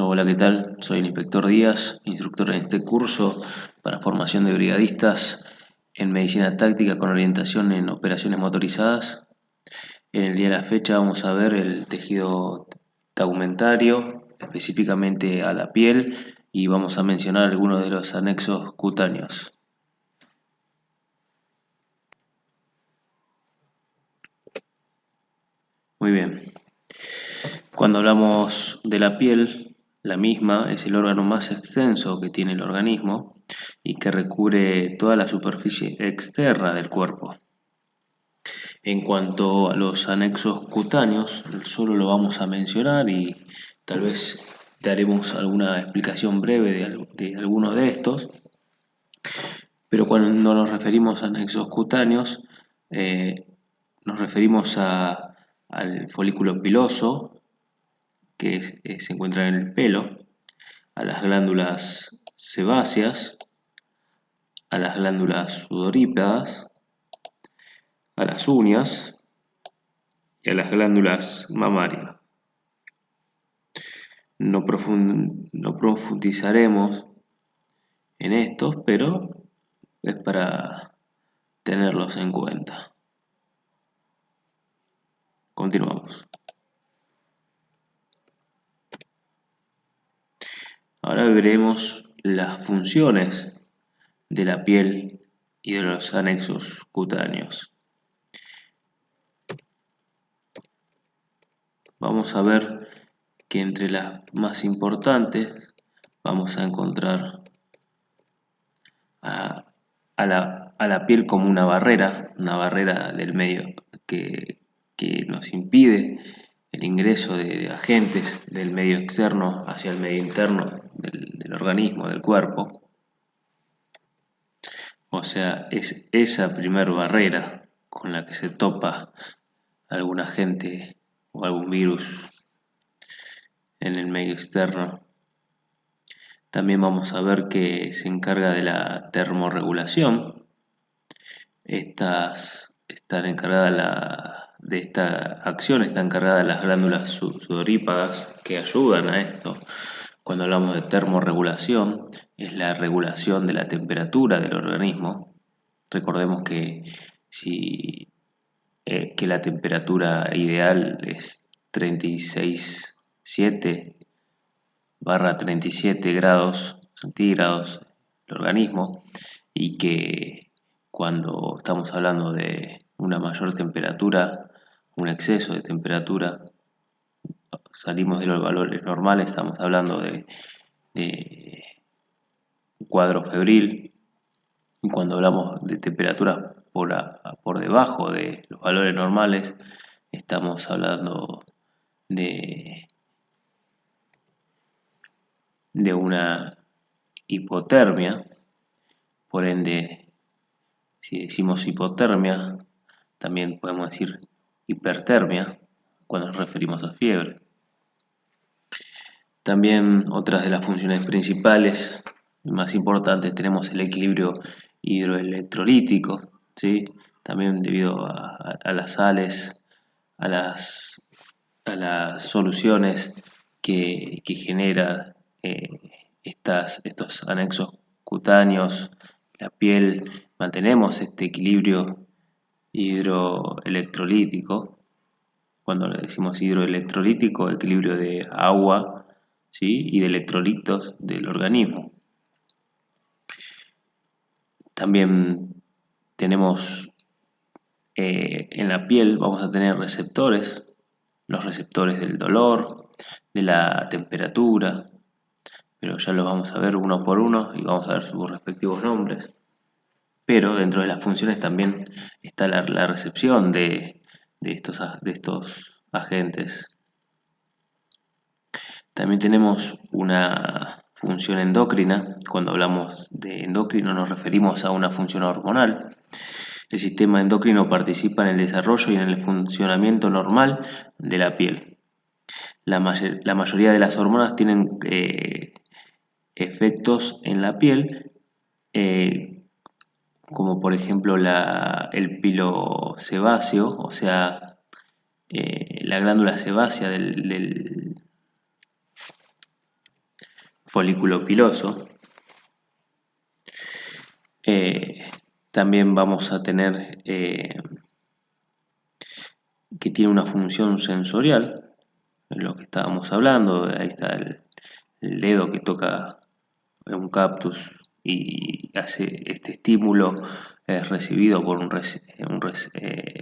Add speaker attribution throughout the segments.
Speaker 1: Hola, ¿qué tal? Soy el inspector Díaz, instructor en este curso para formación de brigadistas en medicina táctica con orientación en operaciones motorizadas. En el día de la fecha vamos a ver el tejido tegumentario, específicamente a la piel, y vamos a mencionar algunos de los anexos cutáneos. Muy bien. Cuando hablamos de la piel, la misma es el órgano más extenso que tiene el organismo y que recubre toda la superficie externa del cuerpo. En cuanto a los anexos cutáneos, solo lo vamos a mencionar y tal vez daremos alguna explicación breve de alguno de estos, pero cuando nos referimos a anexos cutáneos, nos referimos al folículo piloso, que se encuentra en el pelo, a las glándulas sebáceas, a las glándulas sudoríparas, a las uñas y a las glándulas mamarias. No profundizaremos en estos, pero es para tenerlos en cuenta. Continuamos. Ahora veremos las funciones de la piel y de los anexos cutáneos. Vamos a ver que entre las más importantes vamos a encontrar a la piel como una barrera del medio que nos impide el ingreso de agentes del medio externo hacia el medio interno del organismo, del cuerpo. O sea, es esa primer barrera con la que se topa algún agente o algún virus en el medio externo. También vamos a ver que se encarga de la termorregulación. De esta acción está encargada las glándulas sudoríparas que ayudan a esto. Cuando hablamos de termorregulación, es la regulación de la temperatura del organismo. Recordemos que que la temperatura ideal es 36,7/37 grados centígrados del organismo, y que cuando estamos hablando de una mayor temperatura, un exceso de temperatura, salimos de los valores normales, estamos hablando de un cuadro febril, y cuando hablamos de temperaturas por debajo de los valores normales, estamos hablando de una hipotermia. Por ende, si decimos hipotermia, también podemos decir hipertermia cuando nos referimos a fiebre. También otras de las funciones principales y más importantes tenemos el equilibrio hidroelectrolítico, ¿sí? También debido a las sales, a las soluciones que generan estos anexos cutáneos, la piel, mantenemos este equilibrio hidroelectrolítico. Cuando le decimos hidroelectrolítico, equilibrio de agua, ¿sí? Y de electrolitos del organismo. También tenemos en la piel, vamos a tener receptores, los receptores del dolor, de la temperatura, pero ya los vamos a ver uno por uno y vamos a ver sus respectivos nombres. Pero dentro de las funciones también está la recepción de estos agentes. También tenemos una función endocrina. Cuando hablamos de endocrino nos referimos a una función hormonal. El sistema endocrino participa en el desarrollo y en el funcionamiento normal de la piel. La mayoría de las hormonas tienen efectos en la piel, como por ejemplo el pilosebáceo, o sea, la glándula sebácea folículo piloso. También vamos a tener que tiene una función sensorial, en lo que estábamos hablando. Ahí está el dedo que toca un cactus y hace este estímulo, es recibido por un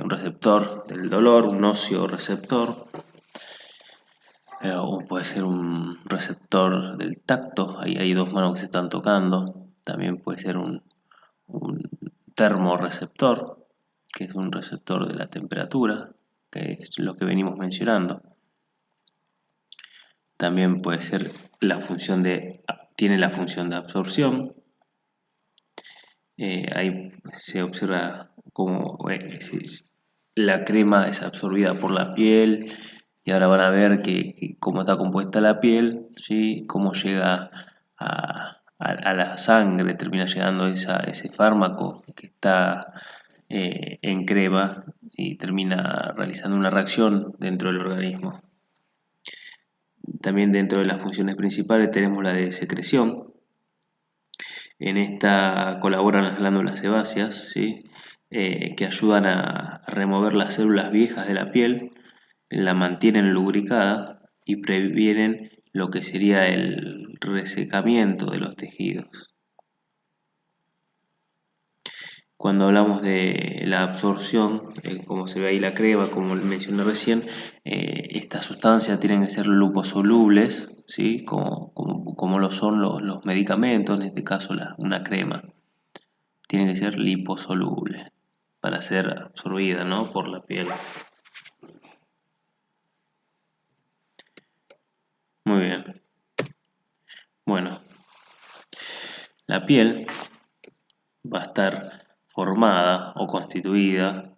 Speaker 1: receptor del dolor, un nocioreceptor, o puede ser un receptor del tacto. Ahí hay dos manos que se están tocando. También puede ser un termorreceptor, que es un receptor de la temperatura, que es lo que venimos mencionando. También puede ser tiene la función de absorción. Ahí se observa cómo la crema es absorbida por la piel, y ahora van a ver cómo está compuesta la piel, ¿sí? Cómo llega a la sangre, termina llegando ese fármaco que está en crema y termina realizando una reacción dentro del organismo. También dentro de las funciones principales tenemos la de secreción. En esta colaboran las glándulas sebáceas, ¿sí? Que ayudan a remover las células viejas de la piel, la mantienen lubricada y previenen lo que sería el resecamiento de los tejidos. Cuando hablamos de la absorción, como se ve ahí la crema, como mencioné recién, estas sustancias tienen que ser liposolubles, ¿sí? Como lo son los medicamentos, en este caso una crema. Tiene que ser liposoluble para ser absorbida, ¿no?, por la piel. Muy bien. Bueno, la piel va a estar formada o constituida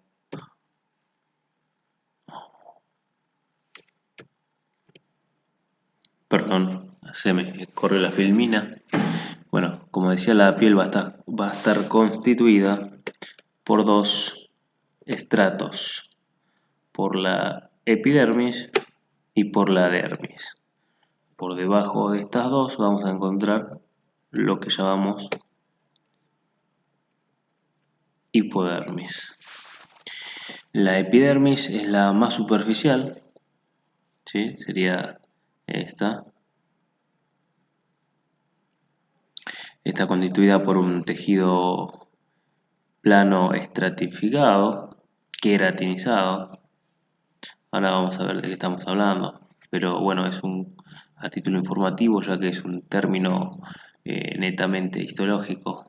Speaker 1: perdón, se me corre la filmina. Bueno, como decía, la piel va a estar constituida por dos estratos, por la epidermis y por la dermis. Por debajo de estas dos vamos a encontrar lo que llamamos hipodermis. La epidermis es la más superficial, ¿sí? Sería esta. Está constituida por un tejido plano estratificado, queratinizado. Ahora vamos a ver de qué estamos hablando, pero bueno, es a título informativo, ya que es un término netamente histológico.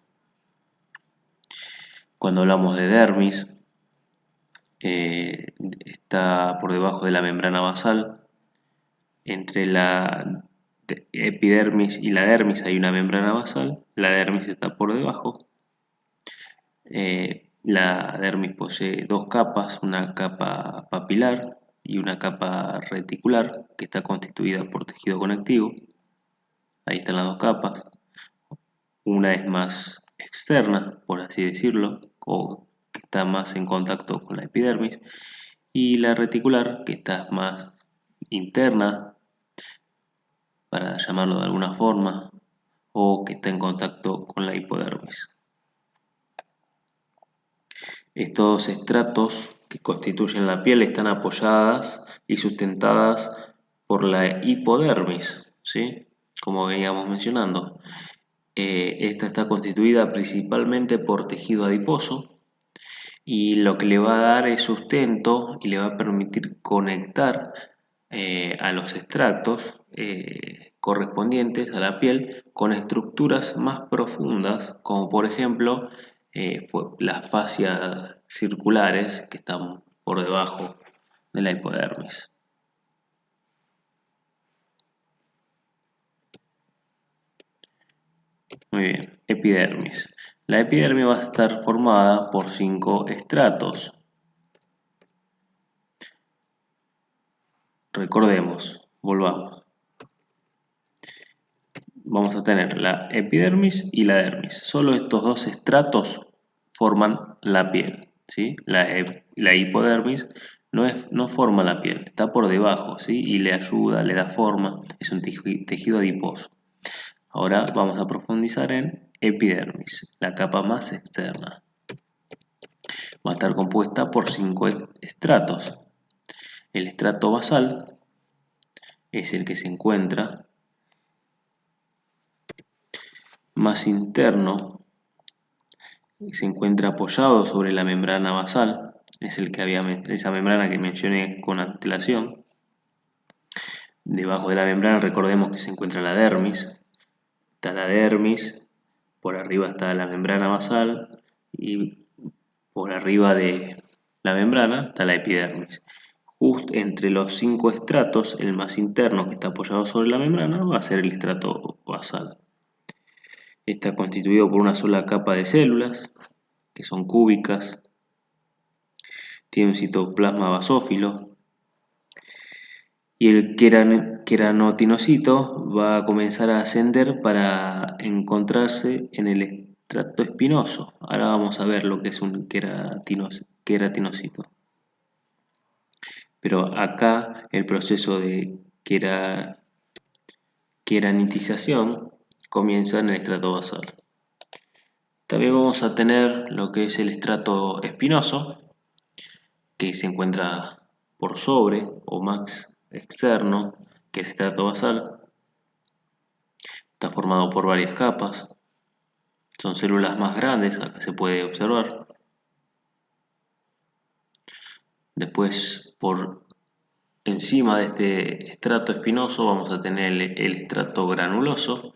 Speaker 1: Cuando hablamos de dermis, está por debajo de la membrana basal. Entre la epidermis y la dermis hay una membrana basal. La dermis está por debajo. La dermis posee dos capas, una capa papilar y una capa reticular, que está constituida por tejido conectivo. Ahí están las dos capas. Una es más externa, por así decirlo, o que está más en contacto con la epidermis, y la reticular, que está más interna, para llamarlo de alguna forma, o que está en contacto con la hipodermis. Estos estratos que constituyen la piel están apoyadas y sustentadas por la hipodermis, ¿sí? Como veníamos mencionando. Esta está constituida principalmente por tejido adiposo, y lo que le va a dar es sustento y le va a permitir conectar a los extractos correspondientes a la piel con estructuras más profundas, como por ejemplo las fascias circulares que están por debajo de la hipodermis. Muy bien, epidermis. La epidermis va a estar formada por 5 estratos. Recordemos, volvamos. Vamos a tener la epidermis y la dermis. Solo estos dos estratos forman la piel, ¿sí? La hipodermis no forma la piel, está por debajo, ¿sí? Y le ayuda, le da forma, es un tejido adiposo. Ahora vamos a profundizar en epidermis, la capa más externa. Va a estar compuesta por 5 estratos. El estrato basal es el que se encuentra más interno, se encuentra apoyado sobre la membrana basal, es el que esa membrana que mencioné con antelación. Debajo de la membrana recordemos que se encuentra la dermis. Está la dermis, por arriba está la membrana basal y por arriba de la membrana está la epidermis. Justo entre los 5 estratos, el más interno que está apoyado sobre la membrana va a ser el estrato basal. Está constituido por una sola capa de células, que son cúbicas. Tiene un citoplasma basófilo. Y el queranotinocito va a comenzar a ascender para encontrarse en el estrato espinoso. Ahora vamos a ver lo que es un queratinocito. Pero acá el proceso de queranitización comienza en el estrato basal. También vamos a tener lo que es el estrato espinoso, que se encuentra por sobre o más externo que el estrato basal. Está formado por varias capas. Son células más grandes, acá se puede observar. Después, por encima de este estrato espinoso vamos a tener el estrato granuloso.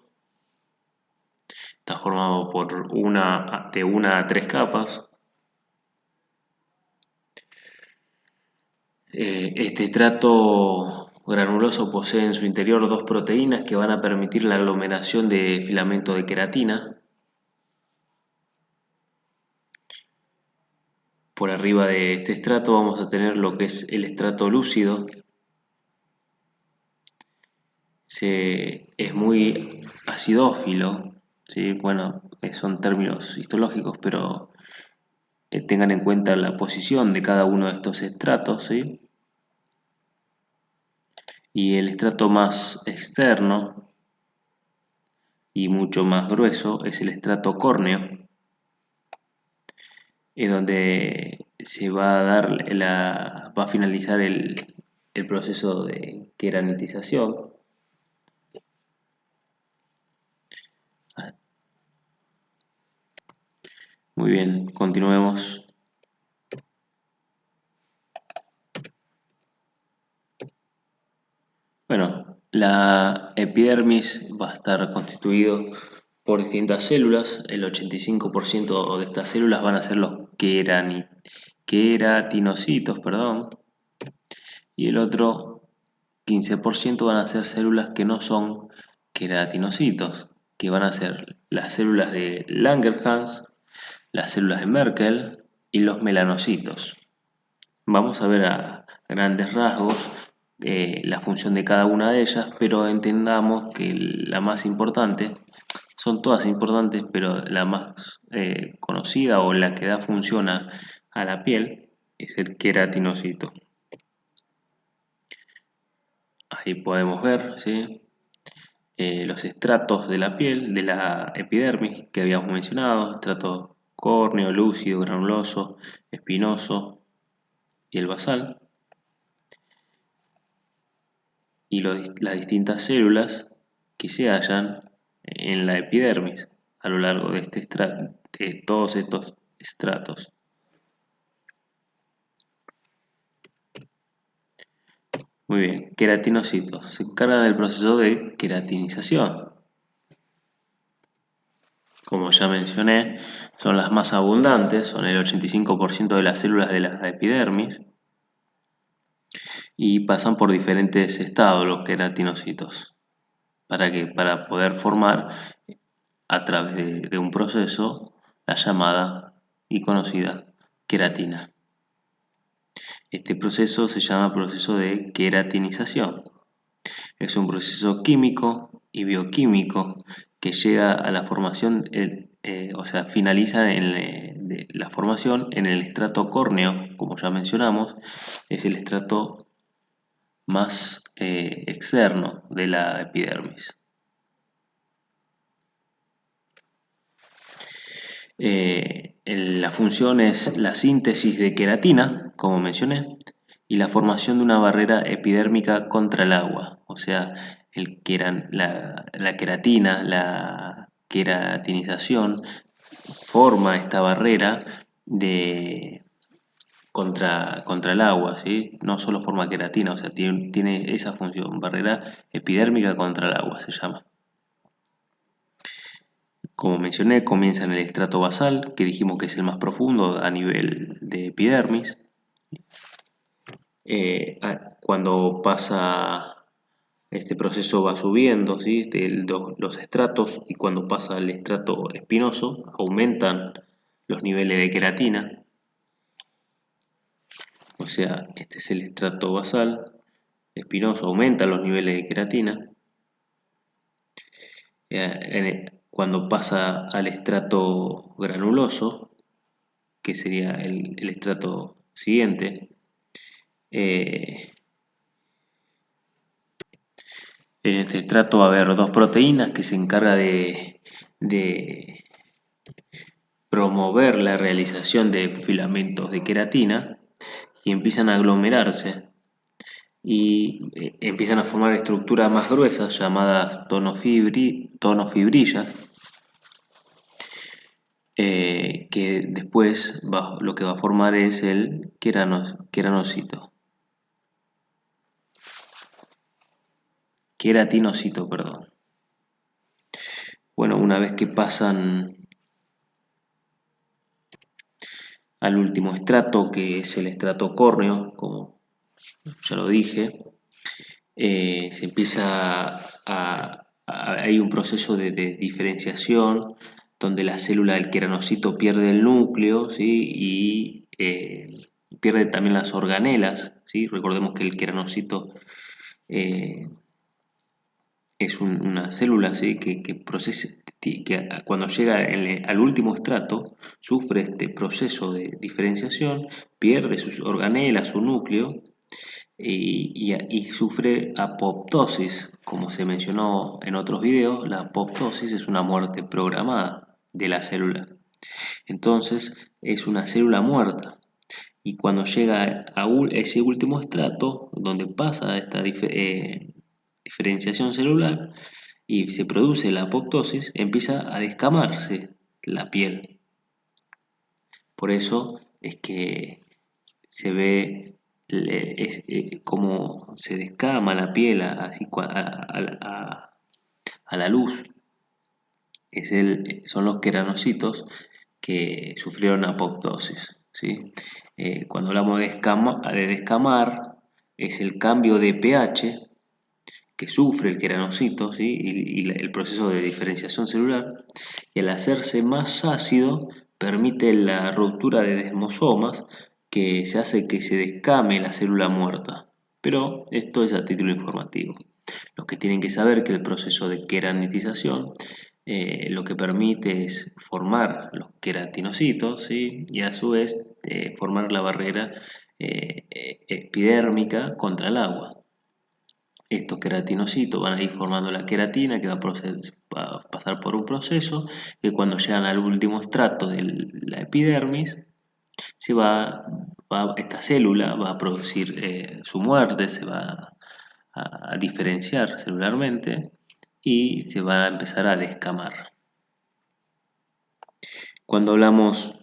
Speaker 1: Está formado por de una a 3 capas. Este estrato granuloso posee en su interior 2 proteínas que van a permitir la aglomeración de filamento de queratina. Por arriba de este estrato vamos a tener lo que es el estrato lúcido. Es muy acidófilo, ¿sí? Bueno, son términos histológicos, pero tengan en cuenta la posición de cada uno de estos estratos, ¿sí? Y el estrato más externo y mucho más grueso es el estrato córneo, es donde se va a va a finalizar el proceso de queranitización. Muy bien, continuemos. Bueno, la epidermis va a estar constituido por distintas células. El 85% de estas células van a ser los queratinocitos, perdón, y el otro 15% van a ser células que no son queratinocitos, que van a ser las células de Langerhans, las células de Merkel y los melanocitos. Vamos a ver a grandes rasgos la función de cada una de ellas, pero entendamos que la más importante, son todas importantes, pero la más conocida o la que da función a la piel es el queratinocito. Ahí podemos ver, ¿sí? Los estratos de la piel, de la epidermis que habíamos mencionado, estrato córneo, lúcido, granuloso, espinoso y el basal. Y las distintas células que se hallan en la epidermis a lo largo de, de todos estos estratos. Muy bien, queratinocitos. Se encargan del proceso de queratinización. Como ya mencioné, son las más abundantes, son el 85% de las células de la epidermis y pasan por diferentes estados los queratinocitos. Para poder formar a través de un proceso la llamada y conocida queratina. Este proceso se llama proceso de queratinización. Es un proceso químico y bioquímico que llega a la formación, finaliza en la formación en el estrato córneo, como ya mencionamos, es el estrato más externo de la epidermis. La función es la síntesis de queratina, como mencioné, y la formación de una barrera epidérmica contra el agua. O sea, la queratina, la queratinización, forma esta barrera contra el agua, ¿sí? No solo forma queratina, o sea, tiene esa función, barrera epidérmica contra el agua se llama. Como mencioné, comienza en el estrato basal, que dijimos que es el más profundo a nivel de epidermis. Cuando pasa este proceso va subiendo, ¿sí? Los estratos, y cuando pasa al estrato espinoso aumentan los niveles de queratina. O sea, este es el estrato basal, espinoso, aumenta los niveles de queratina. Cuando pasa al estrato granuloso, que sería el estrato siguiente, en este estrato va a haber dos proteínas que se encargan de promover la realización de filamentos de queratina y empiezan a aglomerarse y empiezan a formar estructuras más gruesas llamadas tonofibrillas, que después lo que va a formar es el queratinocito, perdón. Bueno, una vez que pasan al último estrato, que es el estrato córneo, como ya lo dije, se empieza hay un proceso de diferenciación donde la célula del queranocito pierde el núcleo, ¿sí? Y pierde también las organelas, ¿sí? Recordemos que el queranocito es una célula, ¿sí? que cuando llega al último estrato sufre este proceso de diferenciación, pierde sus organelas, su núcleo, y sufre apoptosis. Como se mencionó en otros videos, la apoptosis es una muerte programada de la célula. Entonces es una célula muerta. Y cuando llega a ese último estrato, donde pasa esta diferenciación celular y se produce la apoptosis, empieza a descamarse la piel. Por eso es que se ve como se descama la piel así a la luz. Son los queranocitos que sufrieron apoptosis, ¿sí? Cuando hablamos de descamar, es el cambio de pH que sufre el queranocito, ¿sí? y el proceso de diferenciación celular, y al hacerse más ácido permite la ruptura de desmosomas, que se hace que se descame la célula muerta. Pero esto es a título informativo. Los que tienen que saber que el proceso de queranitización lo que permite es formar los queratinocitos, ¿sí? Y a su vez formar la barrera epidérmica contra el agua. Estos queratinocitos van a ir formando la queratina, que va a pasar por un proceso que cuando llegan al último estrato de la epidermis, esta célula va a producir su muerte, se va a diferenciar celularmente y se va a empezar a descamar. Cuando hablamos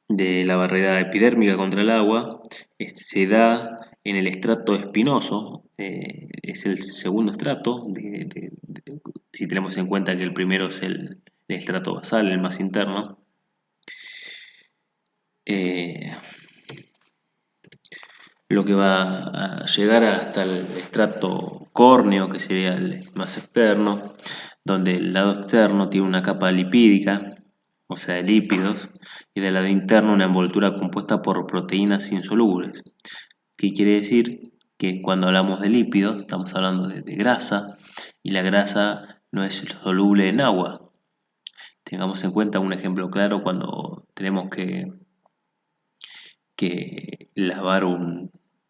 Speaker 1: de la barrera epidérmica contra el agua, se da en el estrato espinoso, es el segundo estrato, si tenemos en cuenta que el primero es el estrato basal, el más interno. Lo que va a llegar hasta el estrato córneo, que sería el más externo, donde el lado externo tiene una capa lipídica, o sea, de lípidos, y del lado interno una envoltura compuesta por proteínas insolubles. ¿Qué quiere decir? Que cuando hablamos de lípidos estamos hablando de grasa, y la grasa no es soluble en agua. Tengamos en cuenta un ejemplo claro cuando tenemos que lavar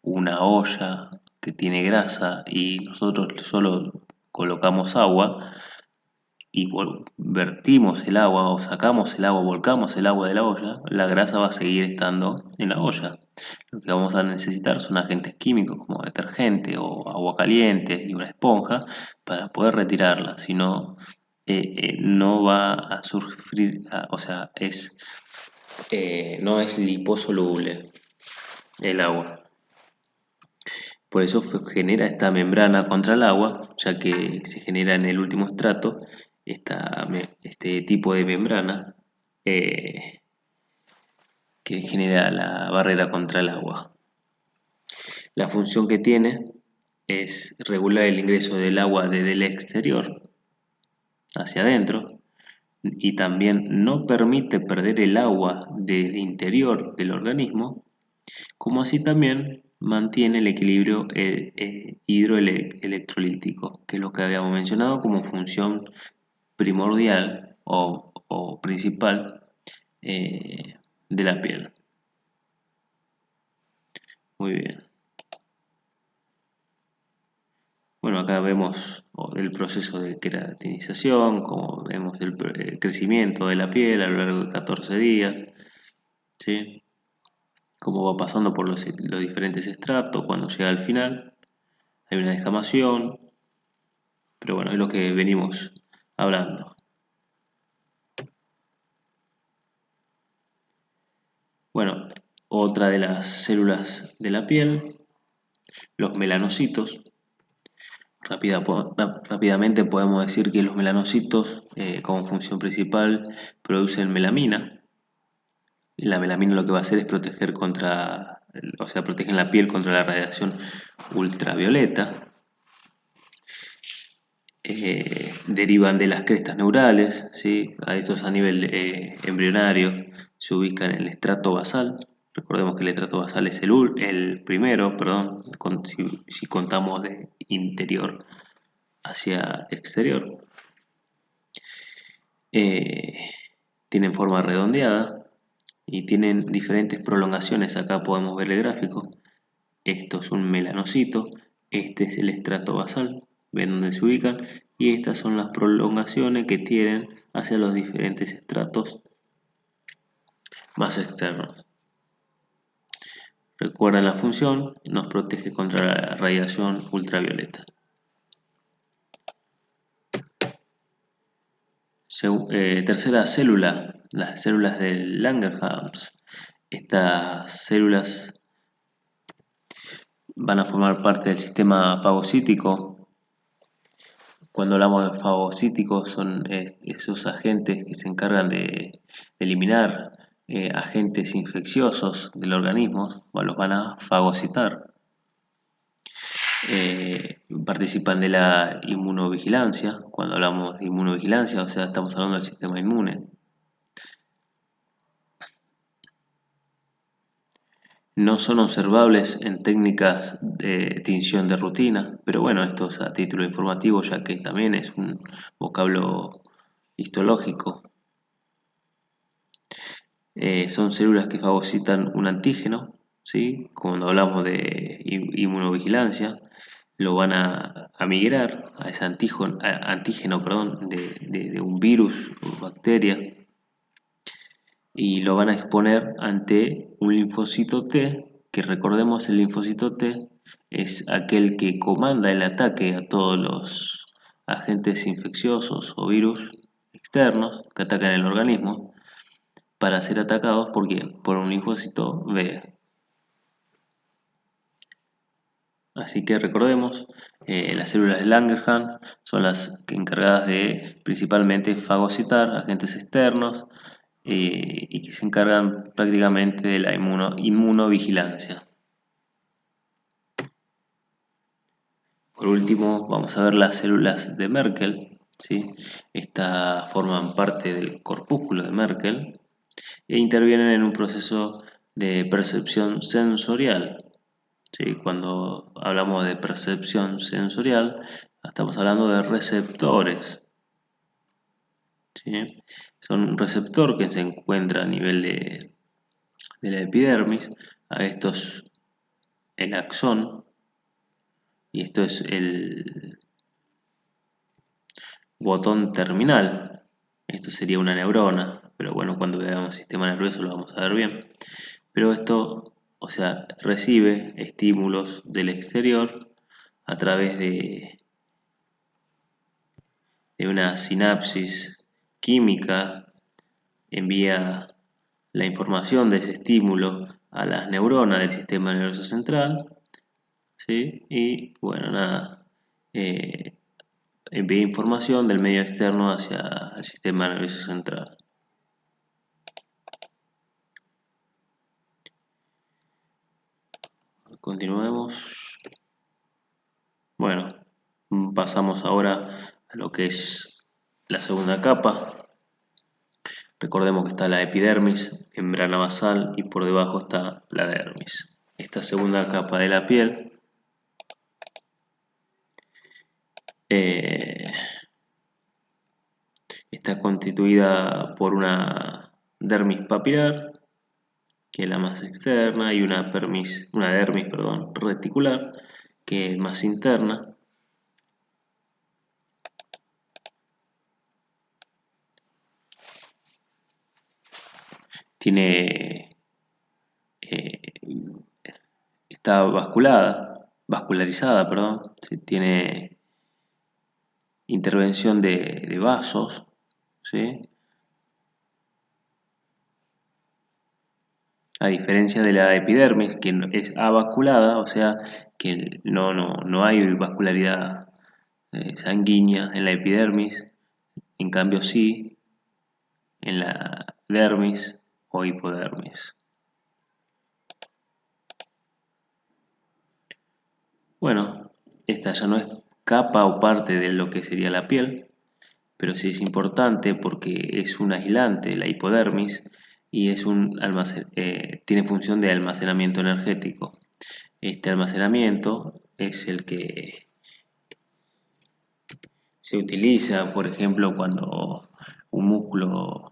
Speaker 1: una olla que tiene grasa y nosotros solo colocamos agua y vertimos el agua o sacamos el agua, volcamos el agua de la olla, la grasa va a seguir estando en la olla. Lo que vamos a necesitar son agentes químicos como detergente o agua caliente y una esponja para poder retirarla, si no, no va a sufrir, o sea, no es liposoluble el agua. Por eso genera esta membrana contra el agua, ya que se genera en el último estrato este tipo de membrana eh, que genera la barrera contra el agua. La función que tiene es regular el ingreso del agua desde el exterior hacia adentro y también no permite perder el agua del interior del organismo, como así también mantiene el equilibrio hidroelectrolítico, que es lo que habíamos mencionado como función primordial o principal de la piel. Muy bien. Bueno, acá vemos el proceso de queratinización, como vemos el crecimiento de la piel a lo largo de 14 días, ¿sí? Cómo va pasando por los diferentes estratos, cuando llega al final hay una descamación, pero bueno, es lo que venimos hablando. Bueno, otra de las células de la piel, los melanocitos. Rápidamente podemos decir que los melanocitos, como función principal, producen melamina. La melamina lo que va a hacer es proteger protegen la piel contra la radiación ultravioleta. Derivan de las crestas neurales, ¿sí? A estos a nivel embrionario se ubican en el estrato basal. Recordemos que el estrato basal es el primero, perdón, si contamos de interior hacia exterior. Tienen forma redondeada y tienen diferentes prolongaciones. Acá podemos ver el gráfico. Esto es un melanocito, este es el estrato basal, ven dónde se ubican, y estas son las prolongaciones que tienen hacia los diferentes estratos más externos. Recuerden la función, nos protege contra la radiación ultravioleta. Tercera célula, las células de Langerhans. Estas células van a formar parte del sistema fagocítico. Cuando hablamos de fagocíticos son esos agentes que se encargan de eliminar agentes infecciosos del organismo, o los van a fagocitar. Participan de la inmunovigilancia. Cuando hablamos de inmunovigilancia, o sea, estamos hablando del sistema inmune. No son observables en técnicas de tinción de rutina, pero bueno, esto es a título informativo, ya que también es un vocablo histológico. Son células que fagocitan un antígeno, ¿sí? Cuando hablamos de inmunovigilancia, lo van a migrar a ese antígeno de un virus o bacteria y lo van a exponer ante un linfocito T, que recordemos el linfocito T es aquel que comanda el ataque a todos los agentes infecciosos o virus externos que atacan el organismo para ser atacados ¿por quién? Por un linfocito B. Así que recordemos, las células de Langerhans son las encargadas de principalmente fagocitar agentes externos y que se encargan prácticamente de la inmunovigilancia. Por último, vamos a ver las células de Merkel, ¿sí? Estas forman parte del corpúsculo de Merkel e intervienen en un proceso de percepción sensorial. ¿Sí? Cuando hablamos de percepción sensorial, estamos hablando de receptores. ¿Sí? Son un receptor que se encuentra a nivel de la epidermis. A esto es el axón y esto es botón terminal. Esto sería una neurona, pero bueno, cuando veamos sistema nervioso lo vamos a ver bien. Pero esto, o sea, recibe estímulos del exterior a través de una sinapsis química, envía la información de ese estímulo a las neuronas del sistema nervioso central, ¿sí? Y bueno, nada, envía información del medio externo hacia el sistema nervioso central. Continuemos. Bueno, pasamos ahora a lo que es la segunda capa. Recordemos que está la epidermis, membrana basal, y por debajo está la dermis. Esta segunda capa de la piel eh, está constituida por una dermis papilar, que es la más externa, y una dermis, reticular, que es más interna. Tiene, está vascularizada, ¿sí? Tiene intervención de vasos, ¿sí? A diferencia de la epidermis, que es avasculada, o sea que no hay vascularidad sanguínea en la epidermis, en cambio sí en la dermis o hipodermis. Bueno, esta ya no es capa o parte de lo que sería la piel, pero sí es importante porque es un aislante, la hipodermis, y tiene función de almacenamiento energético. Este almacenamiento es el que se utiliza, por ejemplo, cuando un músculo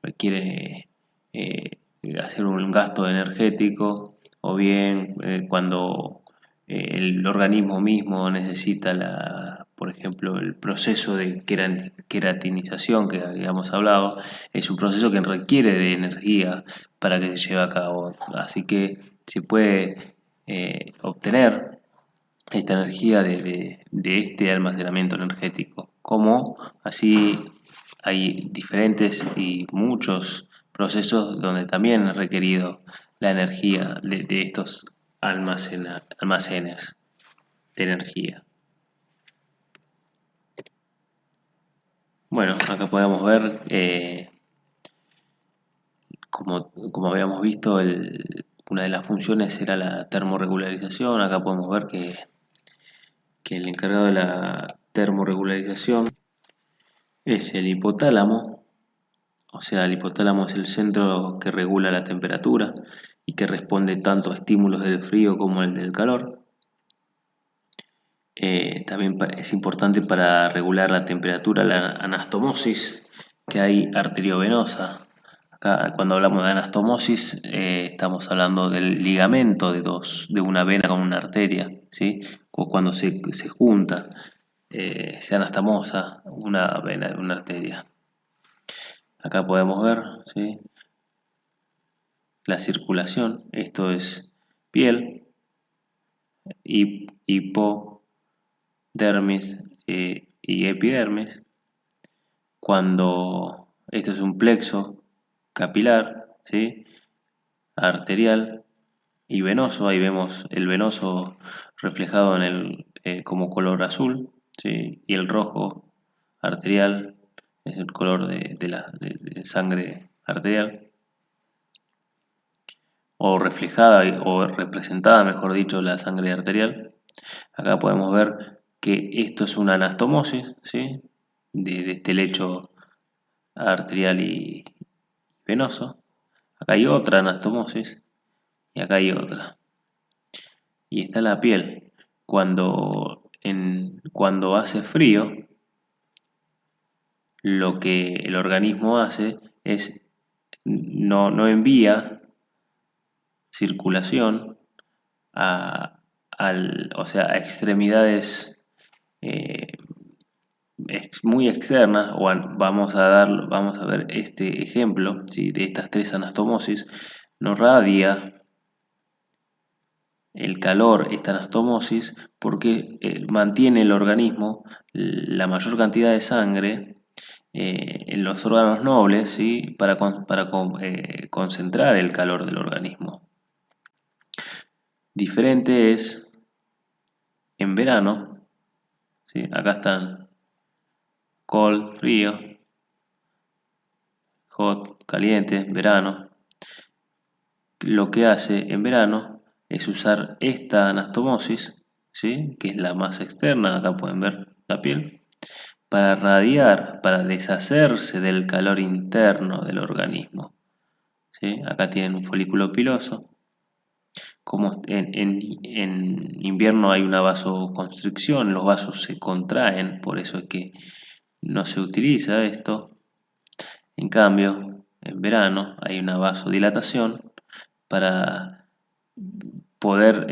Speaker 1: requiere eh, hacer un gasto energético, o bien cuando el organismo mismo necesita por ejemplo, el proceso de queratinización que habíamos hablado, es un proceso que requiere de energía para que se lleve a cabo. Así que se puede obtener esta energía de este almacenamiento energético. Como así hay diferentes y muchos procesos donde también es requerido la energía de estos almacenes de energía. Bueno, acá podemos ver, como habíamos visto, una de las funciones era la termorregularización. Acá podemos ver que el encargado de la termorregularización es el hipotálamo. O sea, el hipotálamo es el centro que regula la temperatura y que responde tanto a estímulos del frío como el del calor. También es importante para regular la temperatura, la anastomosis que hay arteriovenosa. Acá, cuando hablamos de anastomosis, estamos hablando del ligamento de una vena con una arteria, ¿sí? Cuando se junta, se anastomosa una vena de una arteria. Acá podemos ver, ¿sí?, la circulación. Esto es piel, hipodermis y epidermis. Cuando esto es un plexo capilar, ¿sí?, arterial y venoso. Ahí vemos el venoso reflejado como color azul, ¿sí?, y el rojo arterial es el color de sangre arterial, o reflejada o representada, mejor dicho, la sangre arterial. Acá podemos ver que esto es una anastomosis, ¿sí?, de este lecho arterial y venoso. Acá hay otra anastomosis y acá hay otra. Y está la piel. Cuando hace frío, lo que el organismo hace es no envía circulación o sea, a extremidades muy externa, vamos a ver este ejemplo, ¿sí? De estas tres anastomosis, no radia el calor, esta anastomosis, porque mantiene el organismo la mayor cantidad de sangre en los órganos nobles, ¿sí? Para concentrar el calor del organismo. Diferente es en verano, ¿sí? Acá están cold, frío, hot, caliente, verano. Lo que hace en verano es usar esta anastomosis, ¿sí? Que es la más externa, acá pueden ver la piel, para radiar, para deshacerse del calor interno del organismo, ¿sí? Acá tienen un folículo piloso. Como en invierno hay una vasoconstricción, los vasos se contraen, por eso es que no se utiliza esto. En cambio, en verano hay una vasodilatación para poder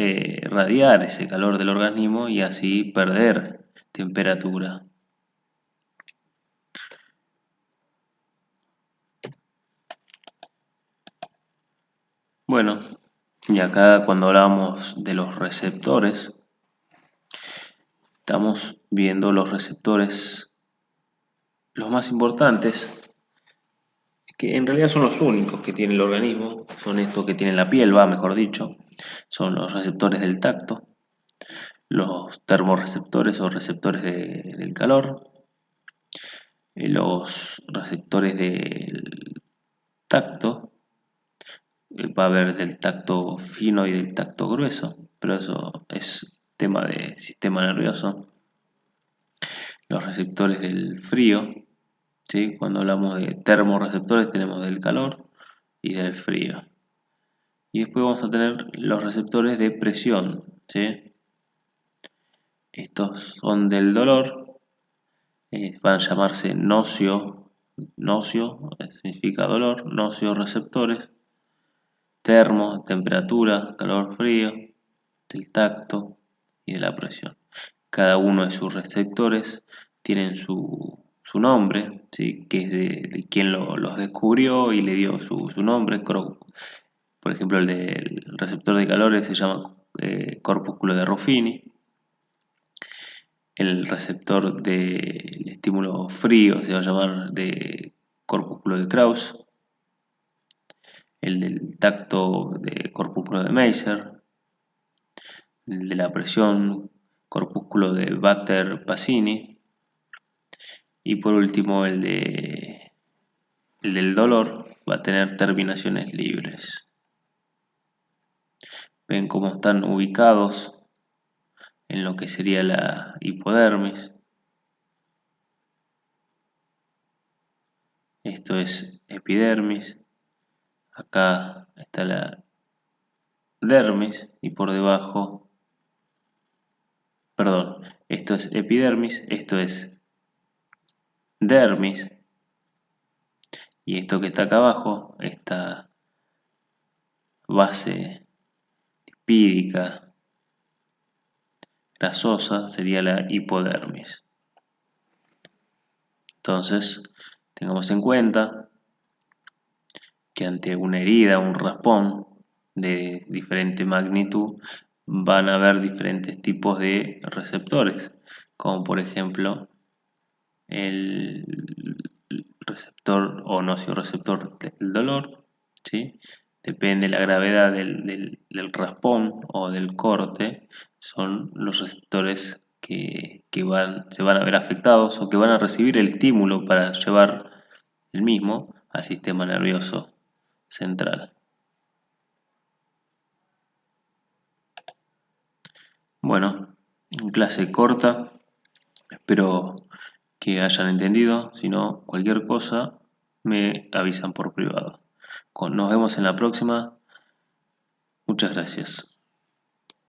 Speaker 1: radiar ese calor del organismo y así perder temperatura. Bueno, y acá cuando hablamos de los receptores, estamos viendo los receptores, los más importantes, que en realidad son los únicos que tiene el organismo, son estos que tiene la piel, mejor dicho, son los receptores del tacto, los termorreceptores o receptores del calor, los receptores del tacto, va a haber del tacto fino y del tacto grueso, pero eso es tema de sistema nervioso. Los receptores del frío, ¿sí? Cuando hablamos de termorreceptores tenemos del calor y del frío. Y después vamos a tener los receptores de presión, ¿sí? Estos son del dolor, van a llamarse nocio significa dolor, nocioreceptores, termo, temperatura, calor, frío, del tacto y de la presión. Cada uno de sus receptores tienen su nombre, ¿sí? Que es de quien los descubrió y le dio su nombre. Por ejemplo, el del receptor de calor se llama corpúsculo de Ruffini. El receptor del estímulo frío se va a llamar de corpúsculo de Krauss. El del tacto de corpúsculo de Meiser. El de la presión, corpúsculo de Vater-Pacini. Y por último, el del dolor va a tener terminaciones libres. Ven cómo están ubicados en lo que sería la hipodermis. Esto es epidermis. Acá está la dermis y por debajo, perdón, esto es epidermis, esto es dermis y esto que está acá abajo, esta base lipídica grasosa sería la hipodermis. Entonces, tengamos en cuenta que ante una herida, un raspón de diferente magnitud, van a haber diferentes tipos de receptores, como por ejemplo el receptor o nocioreceptor del dolor, ¿sí? Depende de la gravedad del raspón o del corte, son los receptores que se van a ver afectados o que van a recibir el estímulo para llevar el mismo al sistema nervioso central. Bueno, clase corta, espero que hayan entendido, si no, cualquier cosa me avisan por privado. Nos vemos en la próxima, muchas gracias.